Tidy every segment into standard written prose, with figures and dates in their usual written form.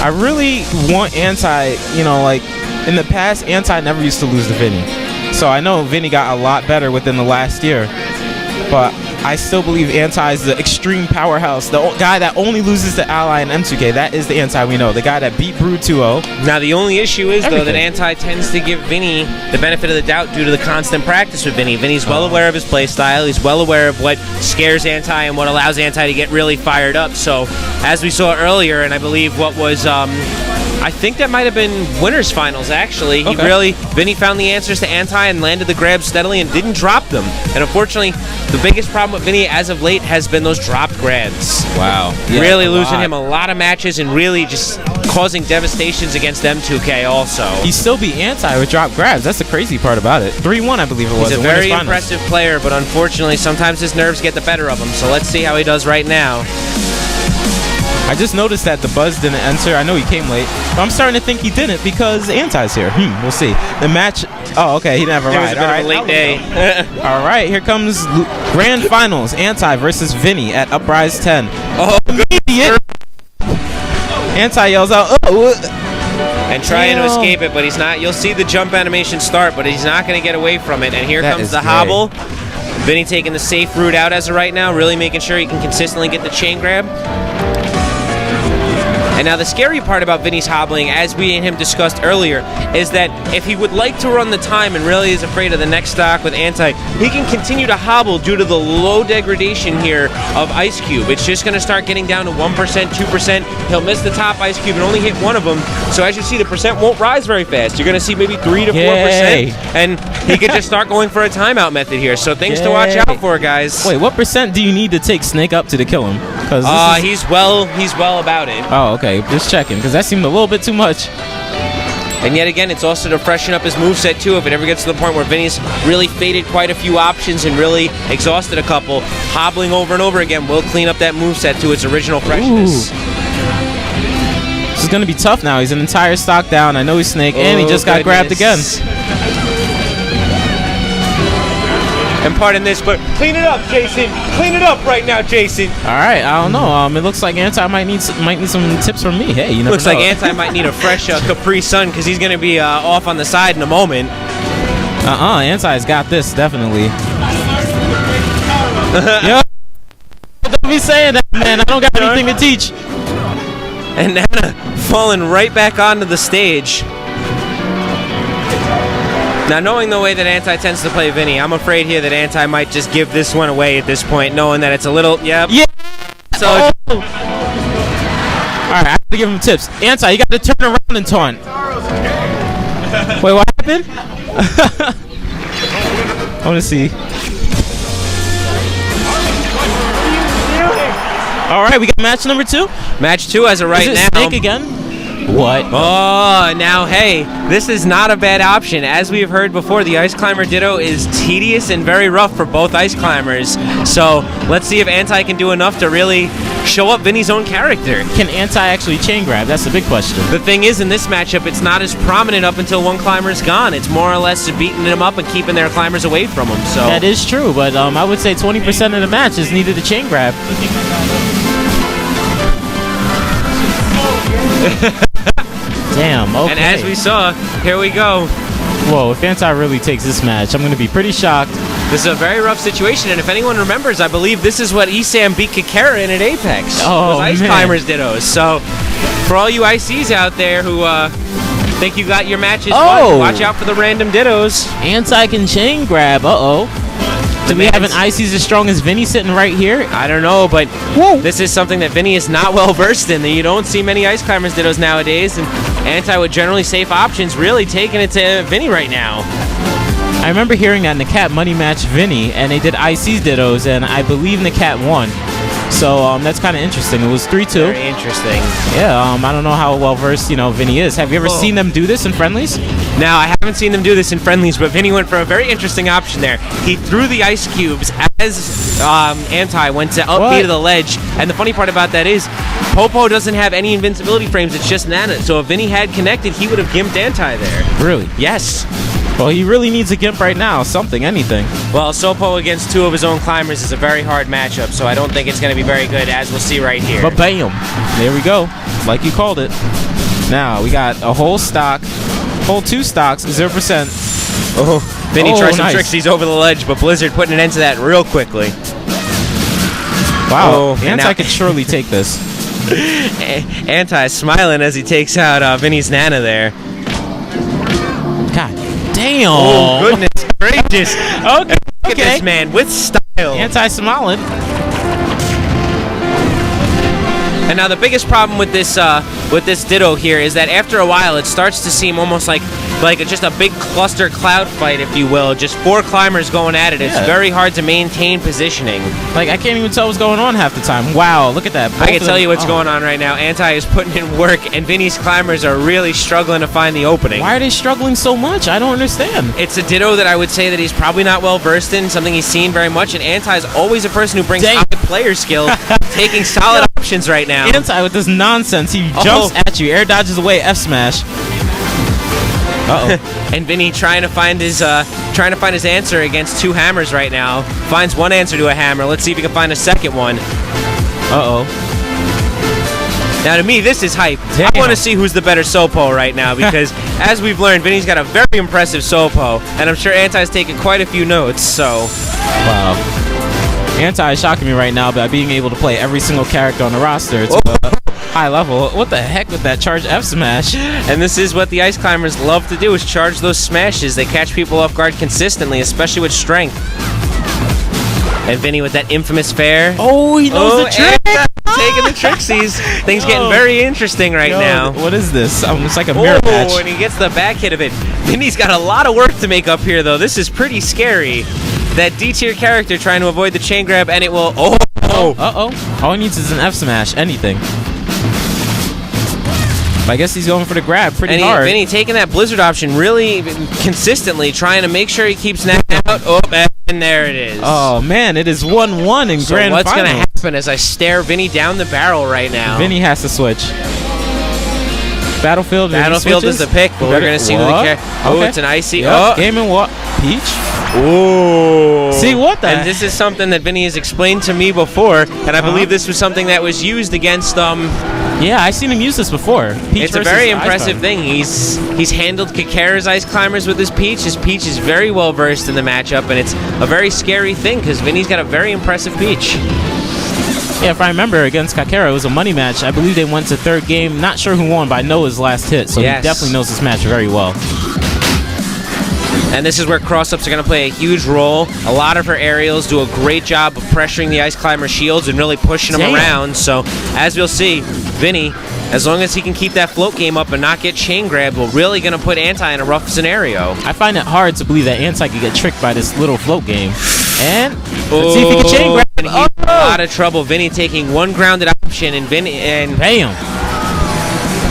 I really want Anti, you know, like in the past, Anti never used to lose to Vinnie. So I know Vinnie got a lot better within the last year. But I still believe Anti is the extreme powerhouse. The guy that only loses to Ally and M2K. That is the Anti we know. The guy that beat Brood 2-0. Now, the only issue is, though, that Anti tends to give Vinnie the benefit of the doubt due to the constant practice with Vinnie. Vinnie's well aware of his play style. He's well aware of what scares Anti and what allows Anti to get really fired up. So, as we saw earlier, and I believe what was... I think that might have been winners finals, actually. Vinnie found the answers to Anti and landed the grabs steadily and didn't drop them. And unfortunately, the biggest problem with Vinnie as of late has been those dropped grabs. Wow. Yeah, really losing him a lot of matches and really just causing devastations against M2K also. He still beat Anti with dropped grabs. That's the crazy part about it. 3-1, I believe it was. He's a very impressive player, but unfortunately, sometimes his nerves get the better of him. So let's see how he does right now. I just noticed that the buzz didn't enter. I know he came late, but I'm starting to think he didn't because Anti's here. We'll see. The match... Oh, okay, he didn't have a ride. It was a bit of a late day. All right, here comes Grand Finals. Anti versus Vinnie at Uprise 10. Oh, idiot! Anti yells out, oh! And trying to escape it, but he's not. You'll see the jump animation start, but he's not going to get away from it. And here comes the hobble. Vinnie taking the safe route out as of right now, really making sure he can consistently get the chain grab. And now the scary part about Vinnie's hobbling, as we and him discussed earlier, is that if he would like to run the time and really is afraid of the next stock with Anti, he can continue to hobble due to the low degradation here of Ice Cube. It's just going to start getting down to 1%, 2%. He'll miss the top Ice Cube and only hit one of them. So as you see, the percent won't rise very fast. You're going to see maybe 3 to 4%. And he could just start going for a timeout method here. So things to watch out for, guys. Wait, what percent do you need to take Snake up to kill him? He's well about it. Oh, okay. Just checking, because that seemed a little bit too much. And yet again, it's also to freshen up his moveset too. If it ever gets to the point where Vinnie's really faded quite a few options and really exhausted a couple, hobbling over and over again will clean up that moveset to its original freshness. This is going to be tough now. He's an entire stock down. I know he's Snake, and he just got grabbed again. And pardon this, but clean it up, Jason. Clean it up right now, Jason. All right, I don't know. It looks like Anti might need some tips from me. Hey, you never know. Looks like Anti might need a fresh Capri Sun because he's going to be off on the side in a moment. Anti's got this, definitely. Yo, don't be saying that, man. I don't got anything to teach. And Nana falling right back onto the stage. Now, knowing the way that Anti tends to play Vinnie, I'm afraid here that Anti might just give this one away at this point, knowing that it's a little... Yep. Yeah. So... All right, I have to give him tips. Anti, you got to turn around and taunt. Wait, what happened? I want to see. All right, we got match number 2. Match 2 as of right now. Snake again? What? Oh, now, hey, this is not a bad option. As we have heard before, the Ice Climber Ditto is tedious and very rough for both Ice Climbers. So let's see if Anti can do enough to really show up Vinnie's own character. Can Anti actually chain grab? That's the big question. The thing is, in this matchup, it's not as prominent up until one climber's gone. It's more or less beating them up and keeping their climbers away from them. So that is true, but I would say 20% of the match is needed to chain grab. Damn, okay. And as we saw, here we go. Whoa, if Anti really takes this match, I'm going to be pretty shocked. This is a very rough situation, and if anyone remembers, I believe this is what Esam beat Kakara in at Apex. Oh, Ice Climbers Dittos. So, for all you ICs out there who think you got your matches won, watch out for the random Dittos. Anti can chain grab, Do we have an ICs as strong as Vinnie sitting right here? I don't know, but this is something that Vinnie is not well versed in. You don't see many Ice Climbers Dittos nowadays, and Anti with generally safe options really taking it to Vinnie right now. I remember hearing that Nakat money matched Vinnie, and they did ICs Dittos, and I believe Nakat won. So that's kind of interesting. It was 3-2. Very interesting. Yeah, I don't know how well versed Vinnie is. Have you ever seen them do this in friendlies? Now, I haven't seen them do this in friendlies, but Vinnie went for a very interesting option there. He threw the ice cubes as Anti went to up B to the ledge. And the funny part about that is, Popo doesn't have any invincibility frames. It's just Nana. So if Vinnie had connected, he would have gimped Anti there. Really? Yes. Well, he really needs a gimp right now. Something, anything. Well, Sopo against 2 of his own climbers is a very hard matchup, so I don't think it's going to be very good, as we'll see right here. But bam! There we go. Like you called it. Now, we got a whole stock, whole 2 stocks, 0%. Oh, Vinnie tries some nice. tricksies over the ledge, but Blizzard putting an end to that real quickly. Wow, Anti could surely take this. Anti smiling as he takes out Vinnie's Nana there. God damn! Oh, goodness gracious. Okay, Look at this man with style. Anti smiling. And now the biggest problem with this ditto here is that after a while it starts to seem almost like just a big cluster cloud fight, if you will. Just 4 climbers going at it. It's very hard to maintain positioning. Like, I can't even tell what's going on half the time. Wow, look at that. I can tell you what's going on right now. Anti is putting in work, and Vinnie's climbers are really struggling to find the opening. Why are they struggling so much? I don't understand. It's a ditto that I would say that he's probably not well versed in, something he's seen very much, and Anti is always a person who brings high player skill, taking solid options right now. Anti with this nonsense. He jumps at you, air dodges away, F smash. And Vinnie trying to find his answer against 2 hammers right now. Finds one answer to a hammer. Let's see if he can find a second one. Now, to me, this is hype. Damn. I want to see who's the better Sopo right now, because as we've learned, Vinnie's got a very impressive Sopo, and I'm sure Anti's taken quite a few notes. So, wow. Anti is shocking me right now by being able to play every single character on the roster. It's high level. What the heck with that charge F smash? And this is what the ice climbers love to do, is charge those smashes. They catch people off guard consistently, especially with strength. And Vinnie with that infamous fair. Oh, he knows the trick. Taking the tricksies. Things getting very interesting right now. What is this? It's like a mirror match. Oh, and he gets the back hit of it. Vinnie's got a lot of work to make up here, though. This is pretty scary. That D-tier character trying to avoid the chain grab, and it will... All he needs is an F smash. Anything. I guess he's going for the grab pretty hard. Vinnie taking that Blizzard option really consistently, trying to make sure he keeps Nat out. Oh, and there it is. Oh, man, it is 1-1 in so grand what's finals. going to happen as I stare Vinnie down the barrel right now? Vinnie has to switch. Battlefield is the pick, but we're going to see who the character... Oh, it's an icy... Yep. Game and what? Peach? Oh. See what the... And this is something that Vinnie has explained to me before, and I believe this was something that was used against... Yeah, I've seen him use this before. Peach it's a very impressive thing. He's handled Kakara's ice climbers with his Peach. His Peach is very well versed in the matchup, and it's a very scary thing because Vinnie's got a very impressive Peach. Yeah, if I remember, against Kakara, it was a money match. I believe they went to 3rd game. Not sure who won, but I know his last hit, so he definitely knows this match very well. And this is where cross-ups are going to play a huge role. A lot of her aerials do a great job of pressuring the ice climber shields and really pushing them around. So, as we'll see, Vinnie, as long as he can keep that float game up and not get chain grabbed, we're really going to put Anti in a rough scenario. I find it hard to believe that Anti could get tricked by this little float game. And let's see if he can chain grab. And he's in a lot of trouble. Vinnie taking one grounded option, and bam.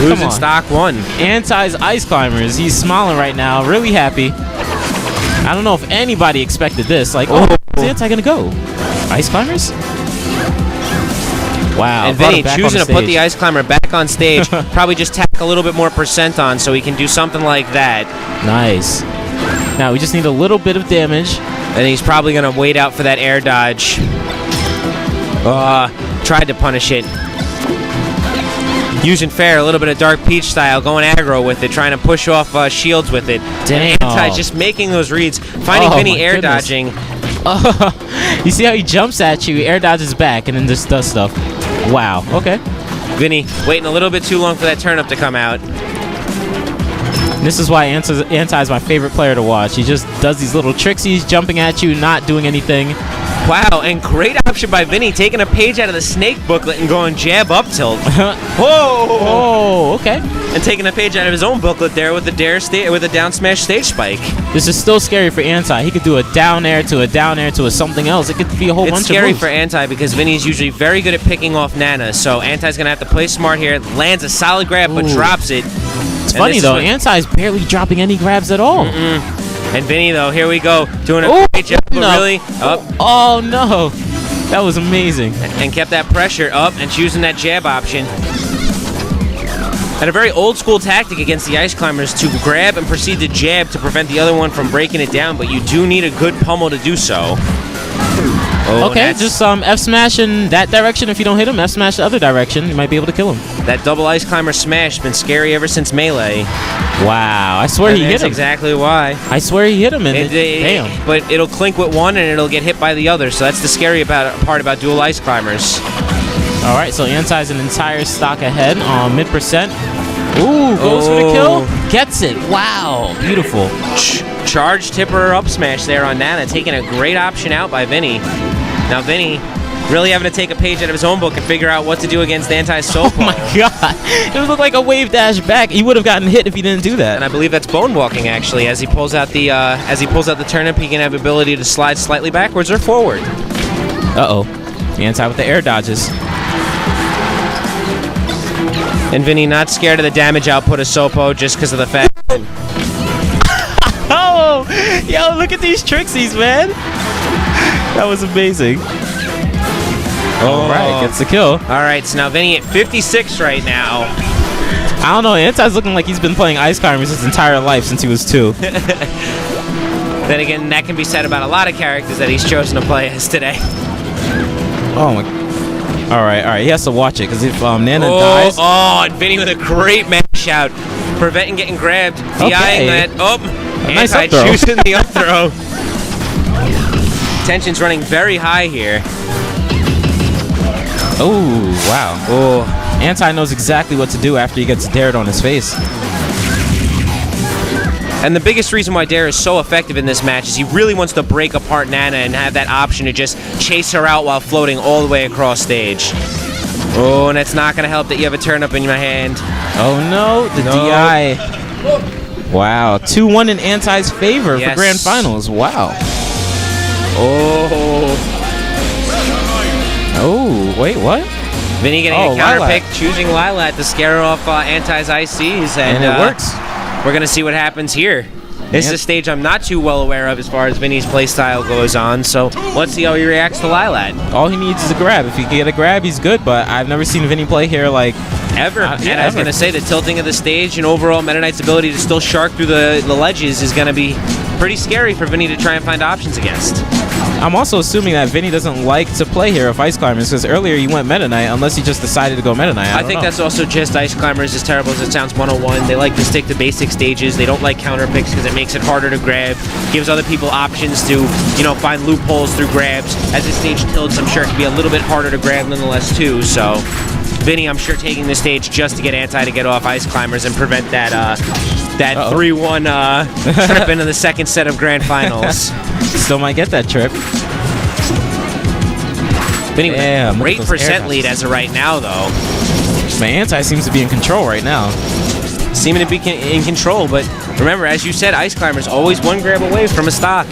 Losing stock 1. Anti's ice climbers. He's smiling right now, really happy. I don't know if anybody expected this. Like, where's Anti gonna go? Ice climbers? Wow. And Vinnie choosing to put the ice climber back on stage. Probably just tack a little bit more % on so he can do something like that. Nice. Now we just need a little bit of damage. And he's probably gonna wait out for that air dodge. Tried to punish it. Using fair, a little bit of Dark Peach style, going aggro with it, trying to push off shields with it. Damn. Anti just making those reads, finding Vinnie air dodging. You see how he jumps at you, air dodges back, and then just does stuff. Wow, okay. Vinnie waiting a little bit too long for that turnip to come out. This is why Anti is my favorite player to watch. He just does these little tricks. He's jumping at you, not doing anything. Wow, and great option by Vinnie, taking a page out of the Snake booklet and going jab up tilt. Whoa! Oh, okay. And taking a page out of his own booklet there with the down smash stage spike. This is still scary for Anti. He could do a down air to a something else. It could be a whole bunch of moves. It's scary for Anti because Vinnie's usually very good at picking off Nana, so Anti's going to have to play smart here. Lands a solid grab, but drops it. It's funny, though. Anti's barely dropping any grabs at all. And Vinnie, though, here we go, doing a great job, but really up. Oh, no. That was amazing. And kept that pressure up and choosing that jab option. And a very old school tactic against the Ice Climbers to grab and proceed to jab to prevent the other one from breaking it down, but you do need a good pummel to do so. Oh, okay, just F smash in that direction. If you don't hit him, F smash the other direction. You might be able to kill him. That double Ice Climber smash been scary ever since Melee. Wow, I swear he hit him. That's exactly why. I swear he hit him, and damn. But it'll clink with one, and it'll get hit by the other, so that's the scary part about dual Ice Climbers. All right, so Anti's an entire stock ahead on mid-percent. Ooh, goes for the kill. Gets it. Wow, beautiful. Charge tipper up smash there on Nana, taking a great option out by Vinnie. Now Vinnie really having to take a page out of his own book and figure out what to do against anti-Sopo. Oh my god. It would look like a wave dash back. He would have gotten hit if he didn't do that. And I believe that's bone walking actually. As he pulls out the turnip, he can have ability to slide slightly backwards or forward. Uh-oh. The Anti with the air dodges. And Vinnie not scared of the damage output of Sopo just because of the fact. Oh, yo, look at these trixies, man. That was amazing. All right, gets the kill. All right, so now Vinnie at 56 right now. I don't know. Anti's looking like he's been playing Ice Climbers his entire life since he was 2. Then again, that can be said about a lot of characters that he's chosen to play as today. Oh my. All right. He has to watch it because if Nana dies. Oh, and Vinnie with a great mash out, preventing getting grabbed, DIing that. Oh, nice Anti up throw. choosing the up throw. Tension's running very high here. Oh, wow. Oh, Anti knows exactly what to do after he gets dared on his face. And the biggest reason why Dare is so effective in this match is he really wants to break apart Nana and have that option to just chase her out while floating all the way across stage. Oh, and it's not going to help that you have a turnip in your hand. Oh no, the DI. Wow, 2-1 in Anti's favor for Grand Finals. Wow. Oh, wait, what? Vinnie getting a counterpick, choosing Lilac to scare off Anti's ICs. And it works. We're going to see what happens here. This is a stage I'm not too well aware of as far as Vinnie's playstyle goes on, so let's see how he reacts to Lilac. All he needs is a grab. If he can get a grab, he's good, but I've never seen Vinnie play here like... Ever. And I was going to say the tilting of the stage and overall Meta Knight's ability to still shark through the ledges is going to be pretty scary for Vinnie to try and find options against. I'm also assuming that Vinnie doesn't like to play here of Ice Climbers because earlier you went Meta Knight unless he just decided to go Meta Knight. I think that's also just Ice Climbers, as terrible as it sounds, 101. They like to stick to basic stages. They don't like counterpicks because it makes it harder to grab, gives other people options to, find loopholes through grabs. As this stage tilts, I'm sure it can be a little bit harder to grab nonetheless too, so Vinnie, I'm sure, taking the stage just to get Anti to get off Ice Climbers and prevent that 3-1 trip into the second set of Grand Finals. Still might get that trip. Vinnie with a great percent lead as of right now, though. Man, Anti seems to be in control right now. Seeming to be in control, but remember, as you said, Ice Climbers always one grab away from a stock.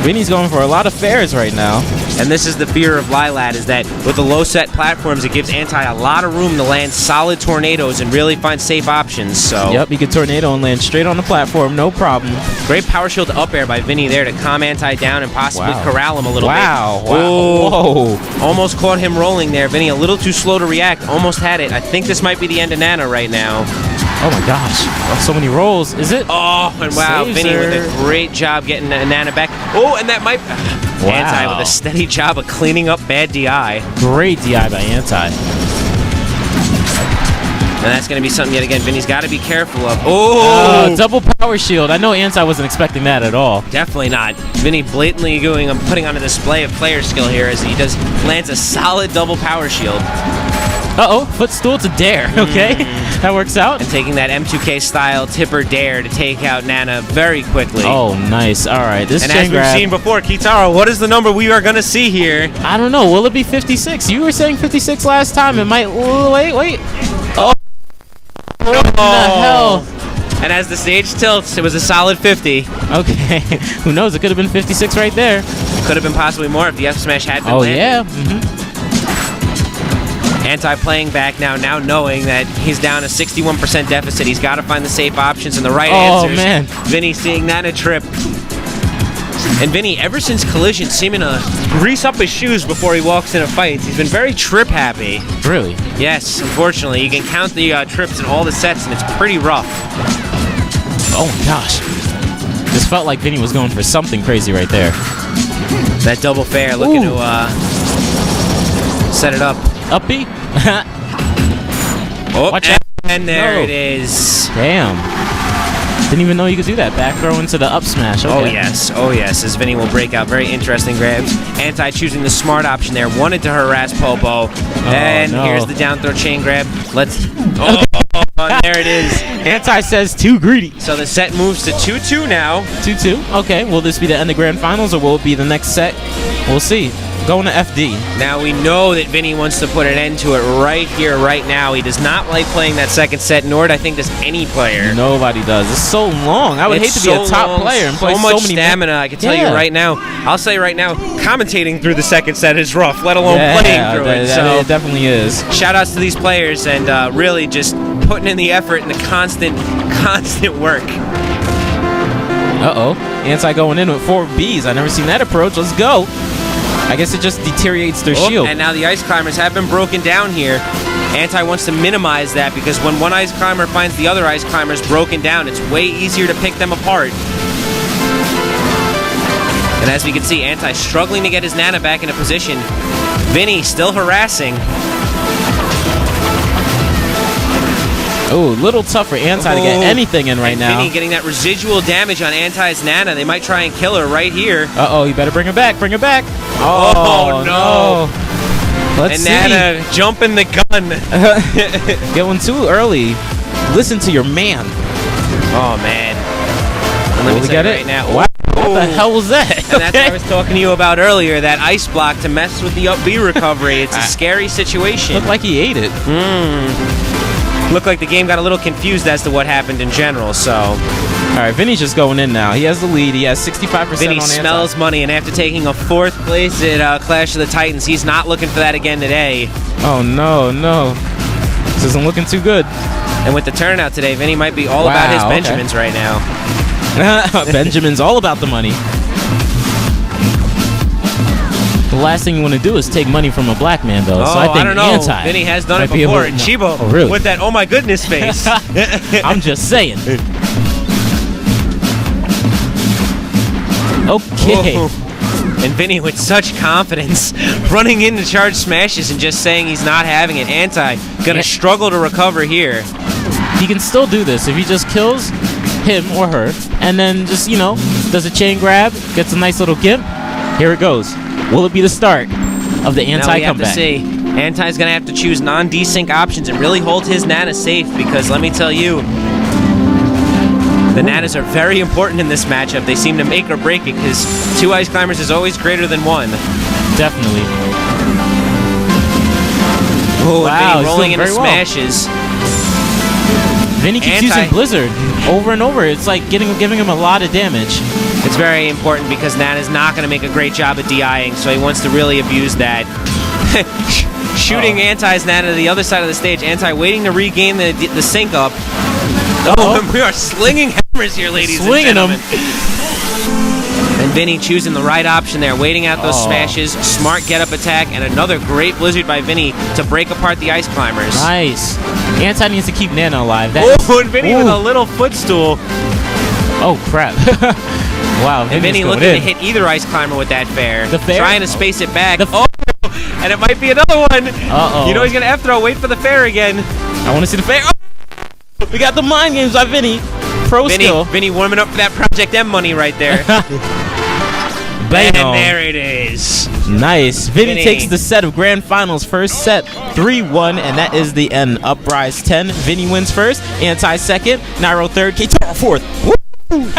Vinnie's going for a lot of fairs right now. And this is the fear of Lilac, is that with the low set platforms, it gives Anti a lot of room to land solid tornadoes and really find safe options. So yep, you can tornado and land straight on the platform, no problem. Great power shield up air by Vinnie there to calm Anti down and possibly corral him a little bit. Wow. Whoa. Almost caught him rolling there. Vinnie a little too slow to react. Almost had it. I think this might be the end of Nana right now. Oh my gosh. Oh, so many rolls. Is it? Oh, and wow, Vinnie with a great job getting Nana back. Oh, and that might... Wow. Anti with a steady job of cleaning up bad DI. Great DI by Anti. And that's going to be something, yet again, Vinnie's got to be careful of. Oh! Double power shield. I know Anti wasn't expecting that at all. Definitely not. Vinnie blatantly putting on a display of player skill here as he lands a solid double power shield. Uh-oh, footstool to Dare, okay? That works out. And taking that M2K style tipper Dare to take out Nana very quickly. Oh, nice. All right, this and as we've seen before, Kitaro, what is the number we are going to see here? I don't know. Will it be 56? You were saying 56 last time. It might... Wait. Oh. What the hell? And as the stage tilts, it was a solid 50. Okay. Who knows? It could have been 56 right there. Could have been possibly more if the F smash had been landed. Yeah. Anti playing back now knowing that he's down a 61% deficit. He's got to find the safe options and the right answers. Oh, man. Vinnie seeing Nana trip. And Vinnie, ever since Collision, seeming to grease up his shoes before he walks into fights. He's been very trip happy. Really? Yes, unfortunately. You can count the trips in all the sets, and it's pretty rough. Oh my gosh. This felt like Vinnie was going for something crazy right there. That double fair looking to set it up. Up B. Watch out. And there it is. Damn. Didn't even know you could do that. Back throw into the up smash. Okay. Oh, yes. Oh, yes. As Vinnie will break out very interesting grabs. Anti choosing the smart option there. Wanted to harass Popo. And here's the down throw chain grab. Let's... Oh, there it is. Anti says too greedy. So the set moves to 2-2 now. 2-2. Okay. Will this be the end of grand finals or will it be the next set? We'll see. Going to FD. Now we know that Vinnie wants to put an end to it right here, right now. He does not like playing that second set, nor I think does any player. Nobody does. It's so long. I would hate to be a top player and play so much many stamina. I can tell you right now. I'll say right now, commentating through the second set is rough, let alone playing through it. So it definitely is. Shout outs to these players and really just putting in the effort and the constant work. Uh-oh. Anti going in with 4 Bs. I've never seen that approach. Let's go. I guess it just deteriorates their shield. And now the ice climbers have been broken down here. Anti wants to minimize that because when one ice climber finds the other ice climbers broken down, it's way easier to pick them apart. And as we can see, Anti struggling to get his Nana back into position. Vinnie still harassing. Oh, a little tough for Anti to get anything in right now. Vinnie getting that residual damage on Anti's Nana. They might try and kill her right here. Uh-oh, you better bring her back. Bring her back. Oh, no. Let's see. And Nana jumping the gun. Going too early. Listen to your man. Oh, man. Let me get it right now. Wow. What the hell was that? And that's what I was talking to you about earlier, that ice block to mess with the up B recovery. It's a scary situation. Looked like he ate it. Looked like the game got a little confused as to what happened in general, so... All right, Vinnie's just going in now. He has the lead. He has 65% Vinnie on Anti. smells money, and after taking a 4th place at Clash of the Titans, he's not looking for that again today. Oh, no, no. This isn't looking too good. And with the turnout today, Vinnie might be all about his Benjamins right now. Benjamin's all about the money. The last thing you want to do is take money from a black man, though. So I think don't know. Anti. Vinnie has done it before. And Chibo with that oh my goodness face. I'm just saying. Okay. Whoa. And Vinnie with such confidence running in to charge smashes and just saying he's not having it. Anti gonna struggle to recover here. He can still do this if he just kills him or her and then just, you know, does a chain grab, gets a nice little gimp. Here it goes. Will it be the start of the Anti comeback? Now we have to see. Anti's going to have to choose non-desync options and really hold his Nana safe because let me tell you, the Nanas are very important in this matchup. They seem to make or break it because 2 ice climbers is always greater than 1. Definitely. Oh, wow, Vinnie rolling into smashes. Vinnie keeps using Blizzard over and over. It's like giving him a lot of damage. It's very important because Nana's not going to make a great job at DIing, so he wants to really abuse that. Shooting Anti's Nana to the other side of the stage. Anti waiting to regain the sync up. Oh, and we are slinging hammers here, ladies and gentlemen. And Vinnie choosing the right option there, waiting out those smashes, smart get-up attack, and another great Blizzard by Vinnie to break apart the ice climbers. Nice. Anti needs to keep Nana alive. And Vinnie with a little footstool. Oh, crap. Wow, and Vinnie looking to hit either ice climber with that fair. The fair? Trying to space it back. And it might be another one. Uh-oh. You know he's going to F-throw. Wait for the fair again. I want to see the fair. Oh! We got the mind games by Vinnie. Skill. Vinnie warming up for that Project M money right there. And there it is. Nice. Vinnie takes the set of grand finals. First set, 3-1, and that is the end. Uprise 10. Vinnie wins first. Anti second. Nairo third. Keitaro fourth. Woo!